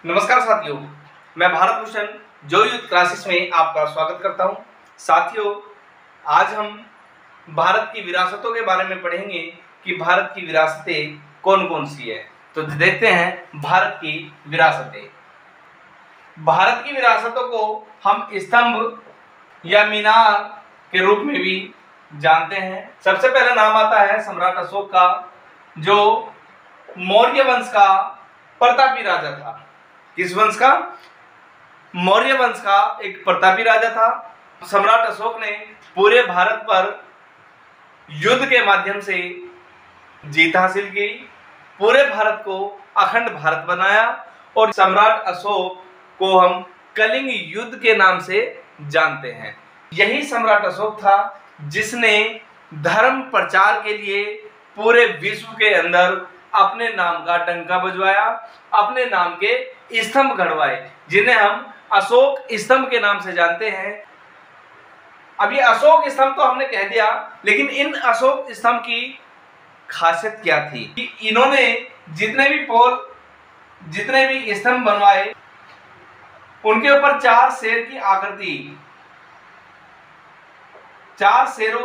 नमस्कार साथियों, मैं भारत भूषण जो यूथ क्लासेस में आपका स्वागत करता हूं। साथियों, आज हम भारत की विरासतों के बारे में पढ़ेंगे कि भारत की विरासतें कौन कौन सी है। तो देखते हैं भारत की विरासतें। भारत की विरासतों को हम स्तंभ या मीनार के रूप में भी जानते हैं। सबसे पहले नाम आता है सम्राट अशोक का, जो मौर्य वंश का प्रतापी राजा था। किस वंश का? मौर्य वंश का एक प्रतापी राजा था। सम्राट अशोक ने पूरे भारत पर युद्ध के माध्यम से जीत हासिल की, पूरे भारत को अखंड भारत बनाया और सम्राट अशोक को हम कलिंग युद्ध के नाम से जानते हैं। यही सम्राट अशोक था जिसने धर्म प्रचार के लिए पूरे विश्व के अंदर अपने नाम का डंका बजवाया, अपने नाम के स्तंभ गढ़वाए, जिन्हें हम अशोक स्तंभ के नाम से जानते हैं। अब ये अशोक स्तंभ तो हमने कह दिया, लेकिन इन अशोक स्तंभ की खासियत क्या थी कि इन्होंने जितने भी स्तंभ बनवाए, उनके ऊपर चार शेरों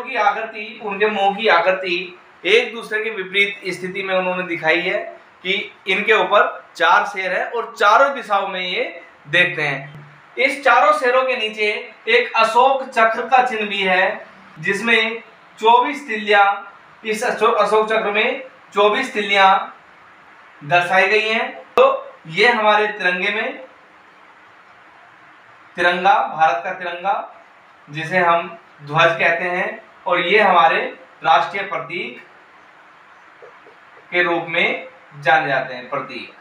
की आकृति, उनके मुंह की आकृति एक दूसरे के विपरीत स्थिति में उन्होंने दिखाई है कि इनके ऊपर चार शेर है और चारों दिशाओं में ये देखते हैं। इस चारों शेरों के नीचे एक अशोक चक्र का चिन्ह भी है, जिसमें 24 तिल्लियां, इस अशोक चक्र में 24 तिल्लियां दर्शाई गई हैं। तो ये हमारे तिरंगे में तिरंगा, भारत का तिरंगा जिसे हम ध्वज कहते हैं, और ये हमारे राष्ट्रीय प्रतीक के रूप में जाने जाते हैं, प्रतीक।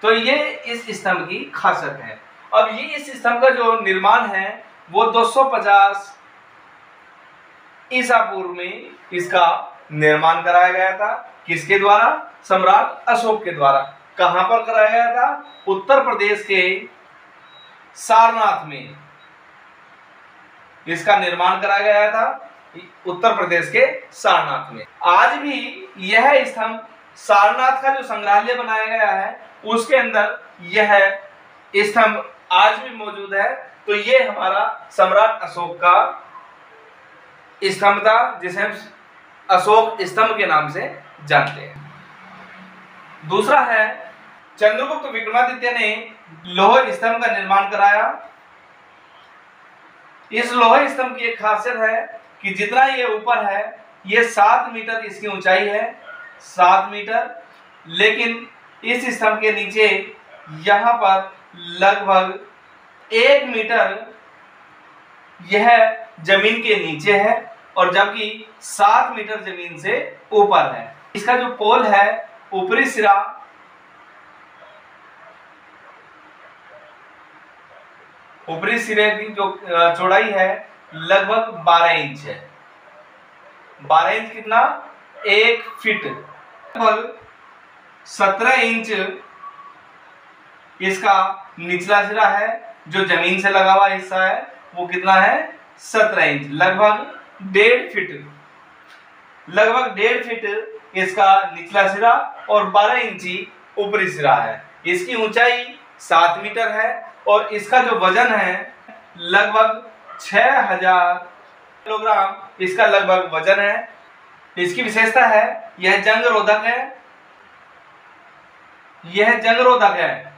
तो ये इस स्तंभ की खासियत है। अब ये इस स्तंभ का जो निर्माण है वो 250 ईसा पूर्व में इसका निर्माण कराया गया था। किसके द्वारा? सम्राट अशोक के द्वारा। कहां पर कराया गया था? उत्तर प्रदेश के सारनाथ में इसका निर्माण कराया गया था, उत्तर प्रदेश के सारनाथ में। आज भी यह स्तंभ सारनाथ का जो संग्रहालय बनाया गया है उसके अंदर यह स्तंभ आज भी मौजूद है। तो ये हमारा सम्राट अशोक का स्तंभ था, जिसे हम अशोक स्तंभ के नाम से जानते हैं। दूसरा है, चंद्रगुप्त विक्रमादित्य ने लौह स्तंभ का निर्माण कराया। इस लौह स्तंभ की एक खासियत है कि जितना ये ऊपर है, ये 7 मीटर इसकी ऊंचाई है, 7 मीटर। लेकिन इस स्तंभ के नीचे यहां पर लगभग 1 मीटर यह जमीन के नीचे है, और जबकि 7 मीटर जमीन से ऊपर है। इसका जो पोल है, ऊपरी सिरा ऊपरी सिरे की जो चौड़ाई है लगभग 12 इंच है। 12 इंच कितना? 1 फीट। लगभग 17 इंच इसका निचला सिरा है, जो जमीन से लगा हुआ हिस्सा है वो कितना है? 17 इंच। लगभग 1.5 फीट, लगभग 1.5 फीट इसका निचला सिरा और 12 इंची ऊपरी सिरा है। इसकी ऊंचाई 7 मीटर है और इसका जो वजन है लगभग 6000 किलोग्राम इसका लगभग वजन है। इसकी विशेषता है यह जंग रोधक है। यह जंग रोधक है।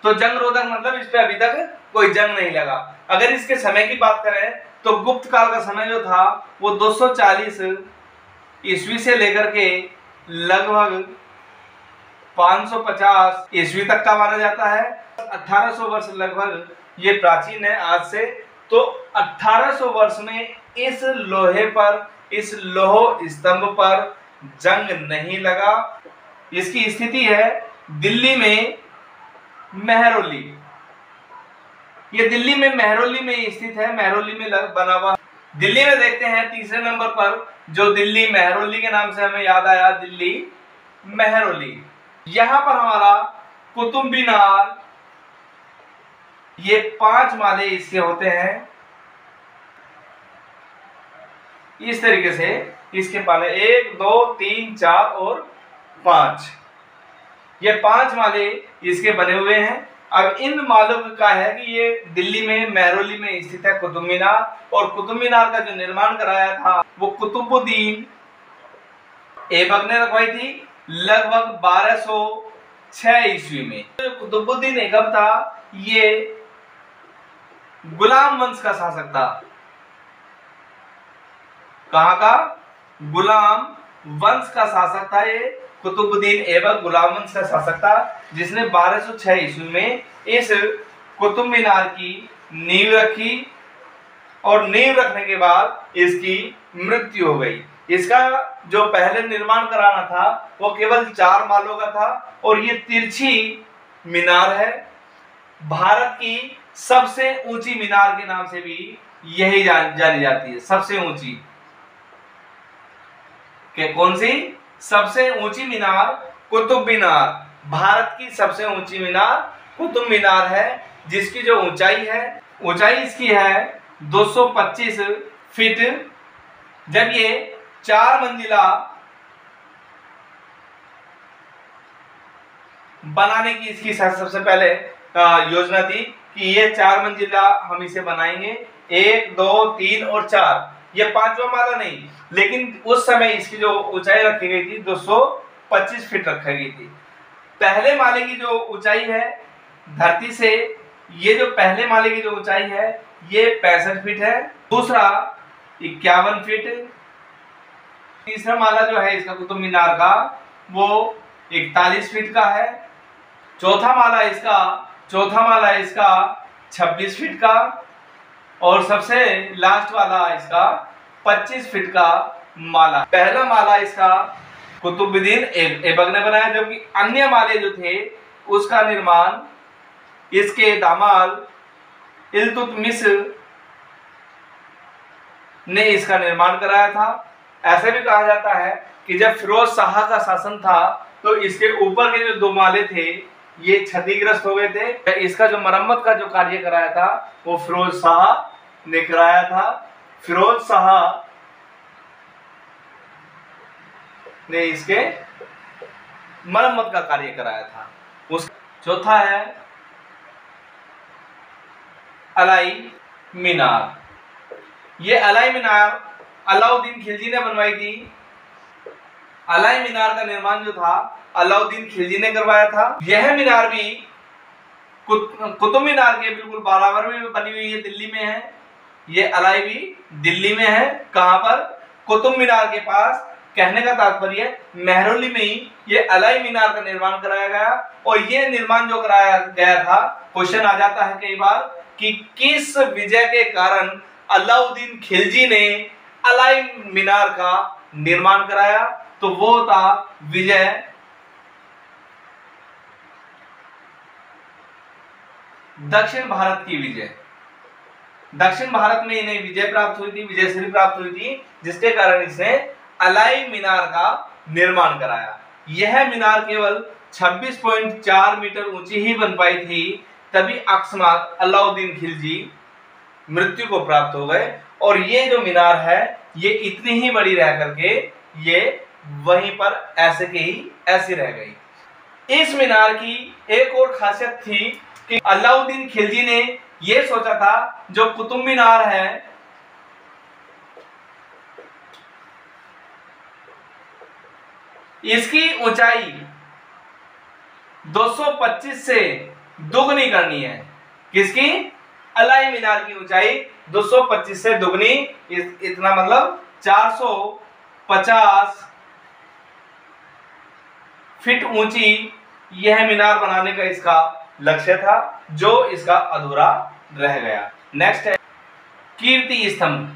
तो जंग रोधक मतलब इस पे अभी तक कोई जंग नहीं लगा। अगर इसके समय की बात करें तो गुप्त काल का समय जो था वो 240 ईस्वी से लेकर के लगभग 550 ईस्वी तक का माना जाता है। 1800 वर्ष लगभग ये प्राचीन है आज से। तो 1800 वर्ष में इस लोहे पर, इस लौह स्तंभ पर जंग नहीं लगा। इसकी स्थिति है दिल्ली में मेहरौली। ये दिल्ली में मेहरौली में स्थित है, मेहरौली में बना हुआ। दिल्ली में देखते हैं तीसरे नंबर पर, जो दिल्ली मेहरौली के नाम से हमें याद आया, दिल्ली मेहरौली। यहां पर हमारा कुतुब मीनार, ये 5 माले इसके होते हैं। इस तरीके से इसके पाले 1 2 3 4 और 5, ये 5 माले इसके बने हुए हैं। अब इन मालूम का है कि ये दिल्ली में मेहरौली में स्थित है कुतुब मीनार, और कुतुब मीनार का जो निर्माण कराया था वो कुतुबुद्दीन ऐबक ने रखवाई थी लगभग 1206 ईस्वी में। जो कुतुबुद्दीन ऐबक था ये गुलाम वंश का शासक था। कहां का? गुलाम वंश का शासक था ये कुतुबुद्दीन ऐबक, गुलाम वंश का शासक था, जिसने 1206 ईस्वी में इस कुतुब मीनार की नींव रखी, और नींव रखने के बाद इसकी मृत्यु हो गई। इसका जो पहले निर्माण कराना था वो केवल 4 मालों का था, और ये तिरछी मीनार है। भारत की सबसे ऊंची मीनार के नाम से भी यही जानी जाती है, सबसे ऊंची। कौन सी? सबसे ऊंची मीनार कुतुब मीनार। भारत की सबसे ऊंची मीनार कुतुब मीनार है, जिसकी जो ऊंचाई है, ऊंचाई इसकी है 225 फीट। जब ये 4 मंजिला बनाने की इसकी सबसे पहले योजना थी कि ये 4 मंजिला हम इसे बनाएंगे, 1, 2, 3 और 4, ये 5वां माला नहीं, लेकिन उस समय इसकी जो ऊंचाई रखी गई थी 225 फीट रखी गई थी। पहले माले की जो ऊंचाई है धरती से, ये जो पहले माले की जो ऊंचाई है ये 65 फीट है, दूसरा 51 फीट, तीसरा माला जो है इसका कुतुब मीनार का वो 41 फीट का है, चौथा माला इसका 26 फीट का, और सबसे लास्ट वाला इसका 25 फीट का माला। पहला माला इसका कुतुबुद्दीन ऐबक ने बनाया, जबकि अन्य माले जो थे उसका निर्माण इसके दामाद इल्तुतमिश ने इसका निर्माण कराया था। ऐसे भी कहा जाता है कि जब फिरोज शाह का शासन था तो इसके ऊपर के जो 2 माले थे ये क्षतिग्रस्त हो गए थे। इसका जो मरम्मत का जो कार्य कराया था वो फिरोज शाह ने कराया था। फिरोज शाह ने इसके मरम्मत का कार्य कराया था। उस चौथा है अलाई मीनार। ये अलाई मीनार अलाउद्दीन खिलजी ने बनवाई थी। अलाई मीनार का निर्माण जो था अलाउद्दीन खिलजी ने करवाया था। यह मीनार भी कुतुब मीनार के बिल्कुल बराबर में बनी हुई है, दिल्ली में है। ये अलाई भी दिल्ली में है। कहां पर? कुतुब मीनार के पास। कहने का तात्पर्य मेहरौली में ही ये अलाई मीनार का निर्माण कराया गया। और ये निर्माण जो कराया गया था, क्वेश्चन आ जाता है कई बार कि किस विजय के कारण अलाउद्दीन खिलजी ने अलाई मीनार का निर्माण कराया, तो वो था विजय दक्षिण भारत की विजय। दक्षिण भारत में इन्हें विजय प्राप्त हुई थी, विजयश्री प्राप्त हुई थी, जिसके कारण इसने अलाई मीनार का निर्माण कराया। यह मीनार केवल 26.4 मीटर ऊंची ही बन पाई थी, तभी अकस्मात अलाउद्दीन खिलजी मृत्यु को प्राप्त हो गए। और ये जो मीनार है ये इतनी ही बड़ी रह करके ये वहीं पर ऐसे के ही ऐसी रह गई। इस मीनार की एक और खासियत थी कि अलाउद्दीन खिलजी ने यह सोचा था जो कुतुब मीनार है इसकी ऊंचाई 225 से दुगनी करनी है। किसकी? अलाई मीनार की ऊंचाई 225 से दुगनी, इतना मतलब 450 फीट ऊंची यह मीनार बनाने का इसका लक्ष्य था, जो इसका अधूरा रह गया। नेक्स्ट है कीर्ति स्तंभ।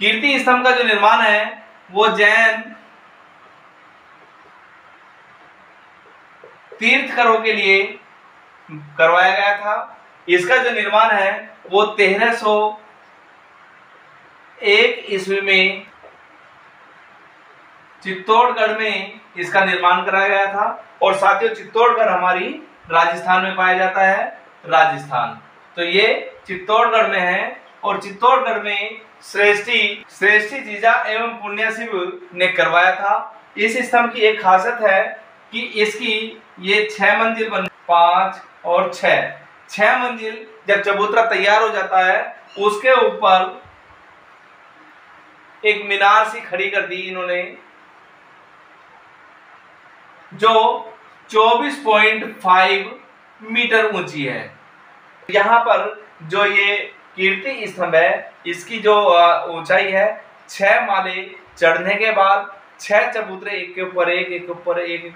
कीर्ति स्तंभ का जो निर्माण है वो जैन तीर्थकरों के लिए करवाया गया था। इसका जो निर्माण है वो 1301 ईस्वी में चित्तौड़गढ़ में इसका निर्माण कराया गया था। और साथियों चित्तौड़गढ़ हमारी राजस्थान में पाया जाता है, राजस्थान। तो ये चित्तौड़गढ़ में है। और चित्तौड़गढ़ में श्रेष्ठी जीजा एवं पुण्यशिव ने करवाया था। इस स्तंभ की एक खासियत है कि इसकी ये 6 मंजिल बन 5 और 6 मंजिल जब चबूतरा तैयार हो जाता है उसके ऊपर एक मीनार सी खड़ी कर दी इन्होंने जो 24.5 मीटर ऊंची है। यहाँ पर जो ये कीर्ति स्तंभ है इसकी जो ऊंचाई है 6 माले चढ़ने के बाद 6 चबूतरे एक के ऊपर एक के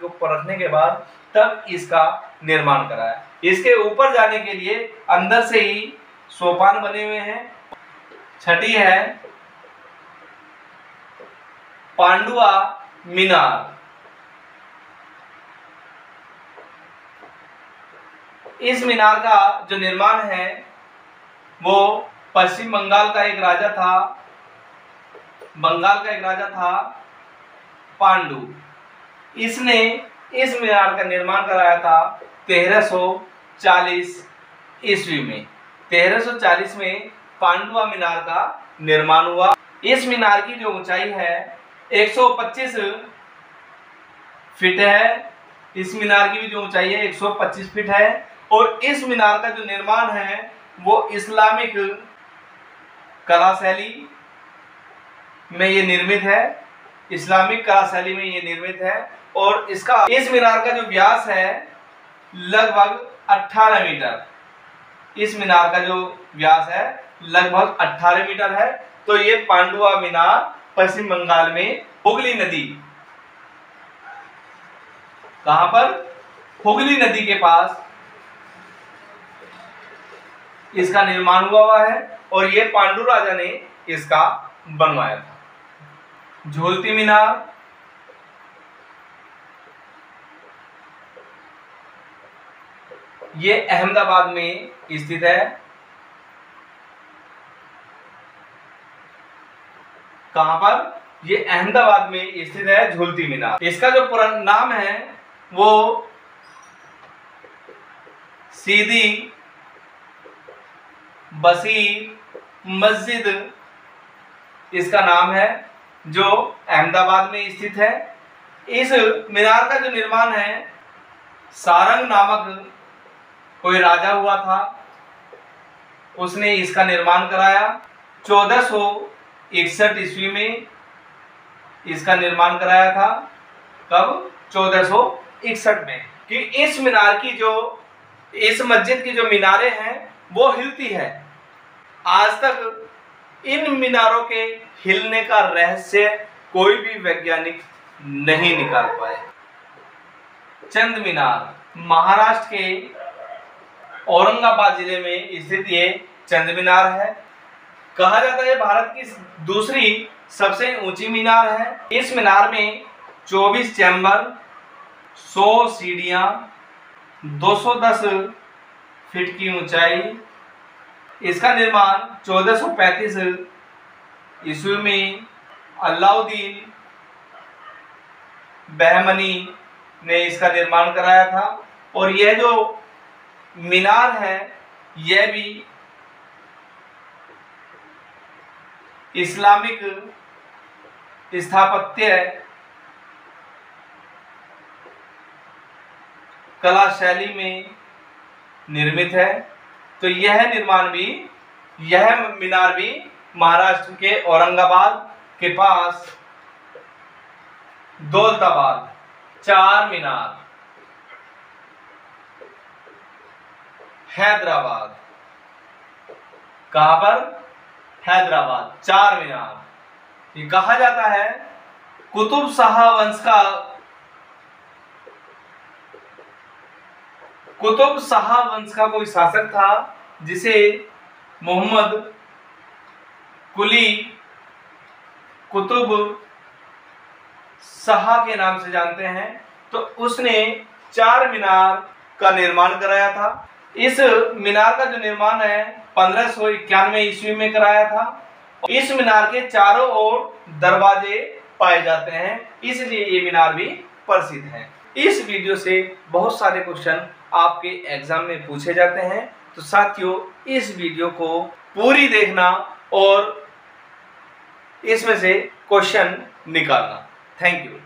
ऊपर रखने के बाद तब इसका निर्माण कराया। इसके ऊपर जाने के लिए अंदर से ही सोपान बने हुए हैं। छठी है पांडुआ मीनार। इस मीनार का जो निर्माण है वो पश्चिम बंगाल का एक राजा था पांडु। इसने इस मीनार का निर्माण कराया था 1340 ईस्वी में। 1340 में पांडुआ मीनार का निर्माण हुआ। इस मीनार की जो ऊंचाई है 125 फीट है। इस मीनार की भी जो ऊंचाई है 125 फीट है और इस मीनार का जो निर्माण है वो इस्लामिक कला शैली में ये निर्मित है। इस्लामिक कला शैली में ये निर्मित है और इस मीनार का जो व्यास है लगभग 18 मीटर। इस मीनार का जो व्यास है लगभग 18 मीटर है। तो ये पांडुआ मीनार पश्चिम बंगाल में हुगली नदी, कहां पर? हुगली नदी के पास इसका निर्माण हुआ है और ये पांडु राजा ने इसका बनवाया था। झूलती मीनार, ये अहमदाबाद में स्थित है। कहां पर? ये अहमदाबाद में स्थित है झूलती मीनार। इसका जो पुराना नाम है वो सीदी बसीर मस्जिद इसका नाम है जो अहमदाबाद में स्थित है। इस मीनार का जो निर्माण है सारंग नामक कोई राजा हुआ था, उसने इसका निर्माण कराया। 1461 ईस्वी में इसका निर्माण कराया था। कब? 1461 में। कि इस मीनार की इस मस्जिद की जो मीनारें हैं वो हिलती है। आज तक इन मीनारों के हिलने का रहस्य कोई भी वैज्ञानिक नहीं निकाल पाए। चंद मीनार, महाराष्ट्र के औरंगाबाद जिले में स्थित ये चंद मीनार है। कहा जाता है भारत की दूसरी सबसे ऊंची मीनार है। इस मीनार में 24 चैम्बर, 100 सीढ़ियां, 210 फीट की ऊंचाई। इसका निर्माण 1435 ईस्वी में अलाउद्दीन बहमनी ने इसका निर्माण कराया था। और यह जो मीनार है यह भी इस्लामिक स्थापत्य कला शैली में निर्मित है। तो यह मीनार भी महाराष्ट्र के औरंगाबाद के पास दौलताबाद। चार मीनार, हैदराबाद। कहां पर? हैदराबाद। चार मीनार। ये कहा जाता है कुतुब शाह वंश का कोई शासक था जिसे मोहम्मद कुली कुतुब शाह के नाम से जानते हैं। तो उसने 4 मीनार का निर्माण कराया था। इस मीनार का जो निर्माण है 1591 ईस्वी में कराया था। इस मीनार के चारों ओर दरवाजे पाए जाते हैं, इसलिए ये मीनार भी प्रसिद्ध है। इस वीडियो से बहुत सारे क्वेश्चन आपके एग्जाम में पूछे जाते हैं, तो साथियों इस वीडियो को पूरी देखना और इसमें से क्वेश्चन निकालना। Thank you.